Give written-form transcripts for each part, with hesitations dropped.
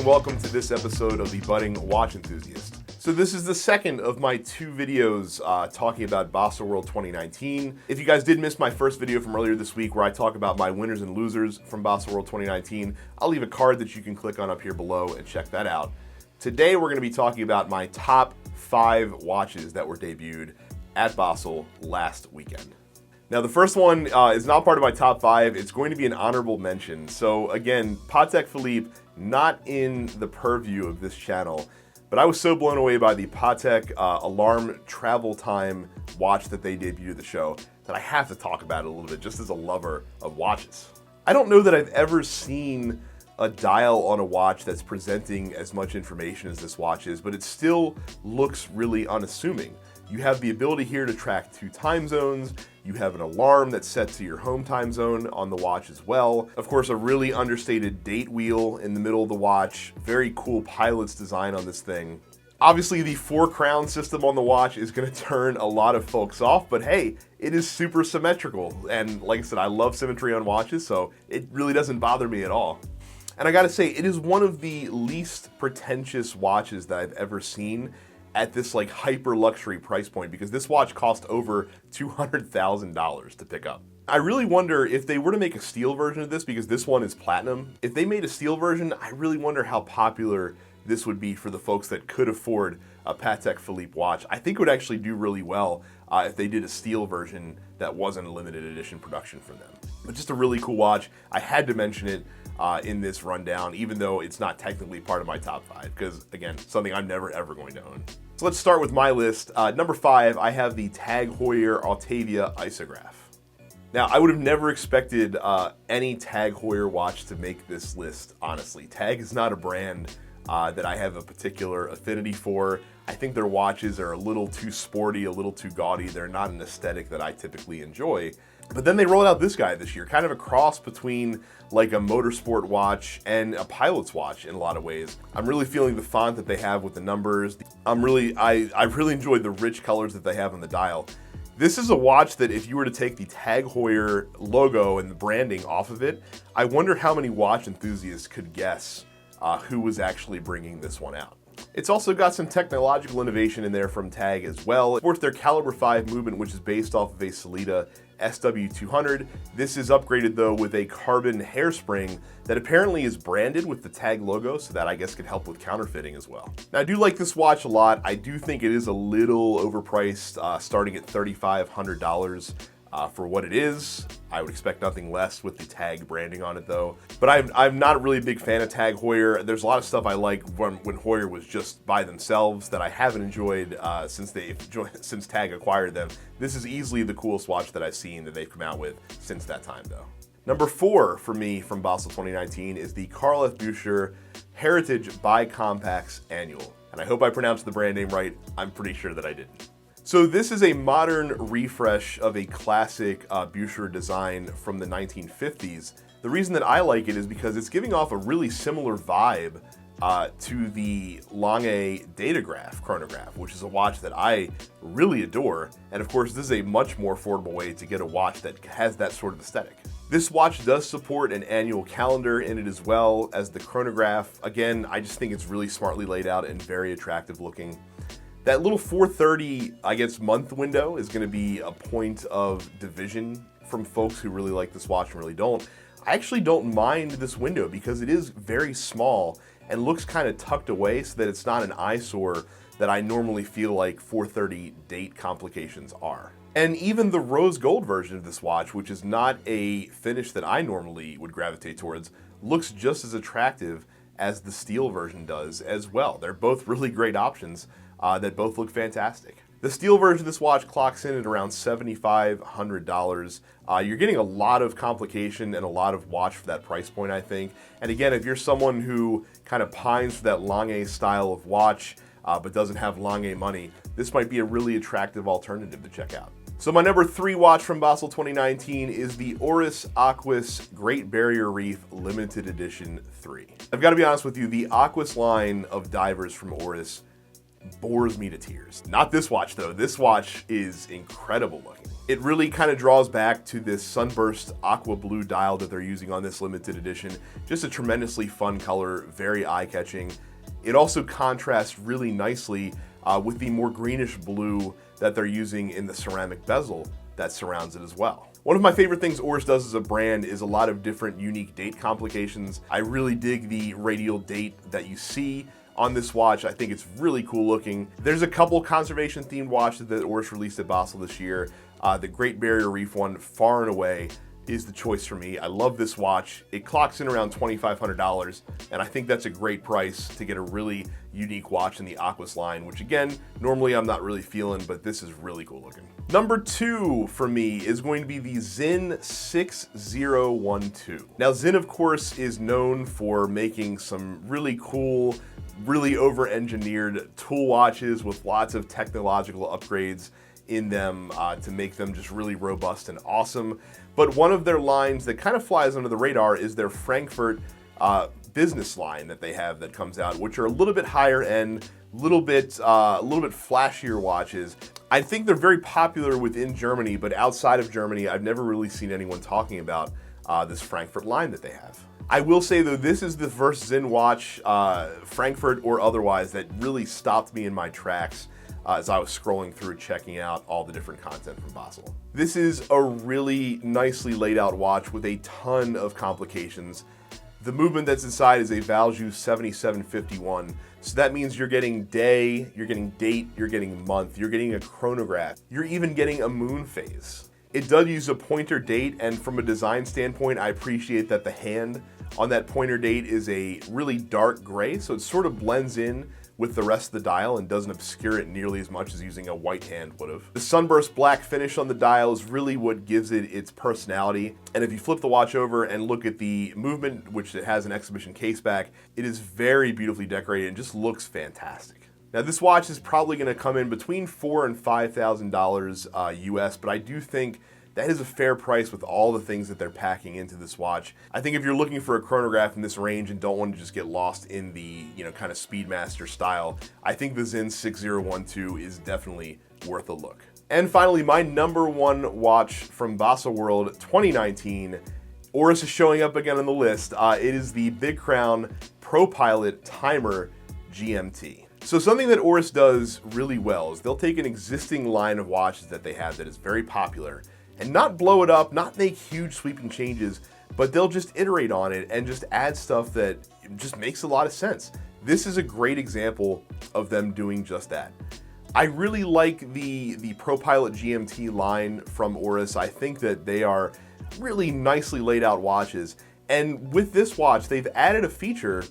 and welcome to this episode of the Budding Watch Enthusiast. So this is the second of my two videos talking about Baselworld 2019. If you guys did miss my first video from earlier this week where I talk about my winners and losers from Baselworld 2019, I'll leave a card that you can click on up here below and check that out. Today we're going to be talking about my top 5 watches that were debuted at Basel last weekend. Now the first one is not part of my top 5, it's going to be an honorable mention. So again, Patek Philippe, not in the purview of this channel, but I was so blown away by the Patek Alarm Travel Time watch that they debuted at the show that I have to talk about it a little bit just as a lover of watches. I don't know that I've ever seen a dial on a watch that's presenting as much information as this watch is, but it still looks really unassuming. You have the ability here to track 2 time zones. You have an alarm that's set to your home time zone on the watch as well. Of course, a really understated date wheel in the middle of the watch. Very cool pilot's design on this thing. Obviously, the 4-crown system on the watch is going to turn a lot of folks off, but hey, it is super symmetrical. And like I said, I love symmetry on watches, so it really doesn't bother me at all. And I gotta say, it is one of the least pretentious watches that I've ever seen at this like hyper luxury price point, because this watch cost over $200,000 to pick up. I really wonder if they were to make a steel version of this, because this one is platinum. If they made a steel version, I really wonder how popular this would be for the folks that could afford a Patek Philippe watch. I think it would actually do really well if they did a steel version that wasn't a limited edition production for them. But just a really cool watch. I had to mention it in this rundown, even though it's not technically part of my top 5, because again, something I'm never ever going to own. So let's start with my list. Number 5, I have the TAG Heuer Altavia Isograph. Now, I would have never expected any TAG Heuer watch to make this list, honestly. TAG is not a brand that I have a particular affinity for. I think their watches are a little too sporty, a little too gaudy. They're not an aesthetic that I typically enjoy. But then they rolled out this guy this year, kind of a cross between like a motorsport watch and a pilot's watch in a lot of ways. I'm really feeling the font that they have with the numbers. I really enjoyed the rich colors that they have on the dial. This is a watch that if you were to take the TAG Heuer logo and the branding off of it, I wonder how many watch enthusiasts could guess who was actually bringing this one out. It's also got some technological innovation in there from TAG as well. Of course, their Caliber 5 movement, which is based off of a Sellita SW200. This is upgraded though with a carbon hairspring that apparently is branded with the TAG logo, so that I guess could help with counterfeiting as well. Now, I do like this watch a lot. I do think it is a little overpriced, starting at $3,500. For what it is. I would expect nothing less with the TAG branding on it though. But I'm not really a big fan of TAG Heuer. There's a lot of stuff I like when Heuer was just by themselves that I haven't enjoyed since TAG acquired them. This is easily the coolest watch that I've seen that they've come out with since that time though. Number 4 for me from Basel 2019 is the Carlove Buescher Heritage Bicompax Annual. And I hope I pronounced the brand name right. I'm pretty sure that I didn't. So this is a modern refresh of a classic Buescher design from the 1950s. The reason that I like it is because it's giving off a really similar vibe to the Lange Datograph chronograph, which is a watch that I really adore. And of course, this is a much more affordable way to get a watch that has that sort of aesthetic. This watch does support an annual calendar in it as well as the chronograph. Again, I just think it's really smartly laid out and very attractive looking. That little 430, I guess, month window is going to be a point of division from folks who really like this watch and really don't. I actually don't mind this window because it is very small and looks kind of tucked away so that it's not an eyesore that I normally feel like 430 date complications are. And even the rose gold version of this watch, which is not a finish that I normally would gravitate towards, looks just as attractive as the steel version does as well. They're both really great options. That both look fantastic. The steel version of this watch clocks in at around $7,500. You're getting a lot of complication and a lot of watch for that price point, I think. And again, if you're someone who kind of pines for that Lange style of watch, but doesn't have Lange money, this might be a really attractive alternative to check out. So my number 3 watch from Basel 2019 is the Oris Aquas Great Barrier Reef Limited Edition 3. I've got to be honest with you, the Aquas line of divers from Oris bores me to tears. Not this watch though. This watch is incredible looking. It really kind of draws back to this sunburst aqua blue dial that they're using on this limited edition. Just a tremendously fun color, very eye-catching. It also contrasts really nicely with the more greenish blue that they're using in the ceramic bezel that surrounds it as well. One of my favorite things Oris does as a brand is a lot of different unique date complications. I really dig the radial date that you see on this watch. I think it's really cool looking. There's a couple conservation themed watches that Oris released at Basel this year. The Great Barrier Reef one, far and away, is the choice for me. I love this watch. It clocks in around $2,500, and I think that's a great price to get a really unique watch in the Aquas line, which again, normally I'm not really feeling, but this is really cool looking. Number 2 for me is going to be the Sinn 6012. Now Sinn, of course, is known for making some really cool, really over-engineered tool watches with lots of technological upgrades in them to make them just really robust and awesome. But one of their lines that kind of flies under the radar is their Frankfurt business line that they have that comes out, which are a little bit higher end, a little bit flashier watches. I think they're very popular within Germany, but outside of Germany, I've never really seen anyone talking about this Frankfurt line that they have. I will say though, this is the first Sinn watch, Frankfurt or otherwise, that really stopped me in my tracks as I was scrolling through checking out all the different content from Basel. This is a really nicely laid out watch with a ton of complications. The movement that's inside is a Valjoux 7751. So that means you're getting day, you're getting date, you're getting month, you're getting a chronograph, you're even getting a moon phase. It does use a pointer date, and from a design standpoint, I appreciate that the hand on that pointer date is a really dark gray, so it sort of blends in with the rest of the dial and doesn't obscure it nearly as much as using a white hand would have. The sunburst black finish on the dial is really what gives it its personality, and if you flip the watch over and look at the movement, which it has an exhibition case back, it is very beautifully decorated and just looks fantastic. Now this watch is probably going to come in between $4,000 and $5,000 US, but I do think that is a fair price with all the things that they're packing into this watch. I think if you're looking for a chronograph in this range and don't want to just get lost in the, kind of Speedmaster style, I think the Sinn 6012 is definitely worth a look. And finally, my number 1 watch from Baselworld 2019, Oris is showing up again on the list. It is the Big Crown Pilot Timer GMT. So something that Oris does really well is they'll take an existing line of watches that they have that is very popular and not blow it up, not make huge sweeping changes, but they'll just iterate on it and just add stuff that just makes a lot of sense. This is a great example of them doing just that. I really like the Pilot GMT line from Oris. I think that they are really nicely laid out watches. And with this watch, they've added a feature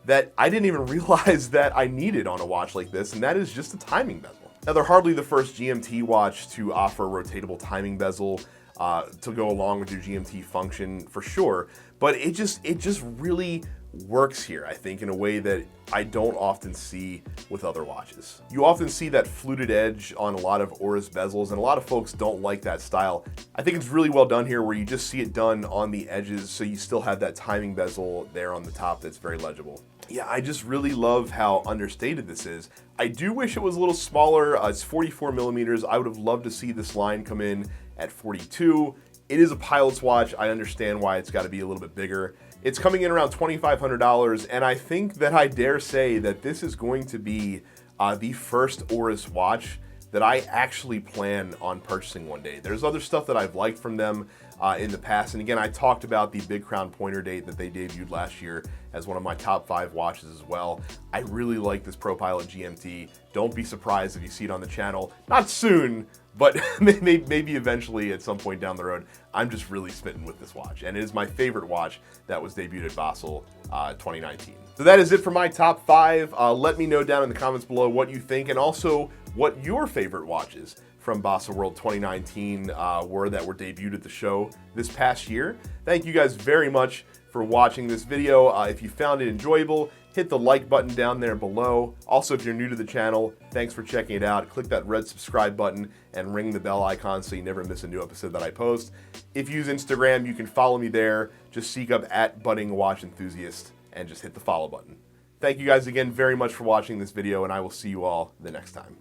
that I didn't even realize that I needed on a watch like this, and that is just a timing bezel. Now, they're hardly the first GMT watch to offer a rotatable timing bezel to go along with your GMT function for sure, but it just really works here, I think, in a way that I don't often see with other watches. You often see that fluted edge on a lot of Oris bezels, and a lot of folks don't like that style. I think it's really well done here where you just see it done on the edges, so you still have that timing bezel there on the top that's very legible. Yeah, I just really love how understated this is. I do wish it was a little smaller. It's 44 millimeters. I would have loved to see this line come in at 42. It is a pilot's watch. I understand why it's got to be a little bit bigger. It's coming in around $2,500, and I think that I dare say that this is going to be the first Oris watch that I actually plan on purchasing one day. There's other stuff that I've liked from them in the past, and again, I talked about the Big Crown pointer date that they debuted last year as one of my top 5 watches as well. I really like this Pilot GMT. Don't be surprised if you see it on the channel. Not soon, but maybe eventually at some point down the road. I'm just really smitten with this watch, and it is my favorite watch that was debuted at Basel 2019. So that is it for my top 5. Let me know down in the comments below what you think, and also what your favorite watches from Baselworld 2019 were that were debuted at the show this past year. Thank you guys very much for watching this video. If you found it enjoyable, hit the like button down there below. Also, if you're new to the channel, thanks for checking it out. Click that red subscribe button and ring the bell icon so you never miss a new episode that I post. If you use Instagram, you can follow me there. Just seek up @buddingwatchenthusiast and just hit the follow button. Thank you guys again very much for watching this video, and I will see you all the next time.